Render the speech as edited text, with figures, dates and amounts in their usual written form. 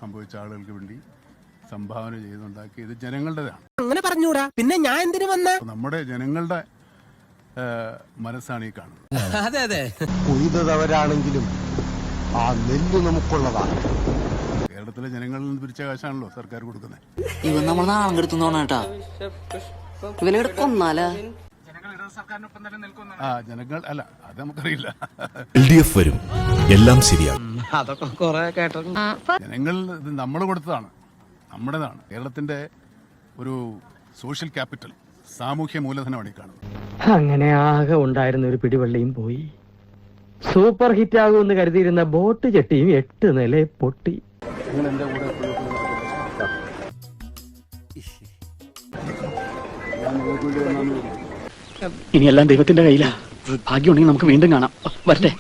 സംഭവിച്ച ആളുകൾക്ക് വേണ്ടി സംഭാവന ചെയ്തുണ്ടാക്കി ഇത് ജനങ്ങളുടേതാണ്. അങ്ങനെ പറഞ്ഞൂടാ, പിന്നെ ഞാൻ എന്തിനു വന്ന? നമ്മുടെ ജനങ്ങളുടെ മനസ്സാണ് ഈ കാണുന്നത്. അതെ അതെ, കൊയ്തവരാണെങ്കിലും ആ നെല്ല് നമുക്കുള്ളതാണ്. കേരളത്തിലെ ജനങ്ങളിൽ നിന്ന് പിരിച്ച കാശാണല്ലോ സർക്കാർ കൊടുക്കുന്നത്. ഇവൻ നമ്മൾ നാളെ എടുത്തോണേട്ടാ, ഇവനെ കൊന്നാലാ? ജനങ്ങൾ അല്ല, അത് നമുക്കറിയില്ല. LDF വരും, എല്ലാം ശരിയാകും. അതൊക്കെ കുറെ കേട്ടോ. ജനങ്ങൾ ഇത് നമ്മൾ കൊടുത്തതാണ്, നമ്മുടേതാണ്. കേരളത്തിന്റെ ഒരു സോഷ്യൽ ക്യാപിറ്റൽ, സാമൂഹ്യ മൂലധനമാണ് ഈ കാണുന്നത്. അങ്ങനെ ആകെ ഉണ്ടായിരുന്ന ഒരു പിടിവള്ളിയും പോയി. സൂപ്പർ ഹിറ്റ് ആകുമെന്ന് കരുതിയിരുന്ന ബോട്ട് ചെട്ടിയും 8 നില പൊട്ടി. ഇനിയെല്ലാം ദൈവത്തിന്റെ കയ്യിലാ. ഭാഗ്യമുണ്ടെങ്കിൽ നമുക്ക് വീണ്ടും കാണാം. വരട്ടെ.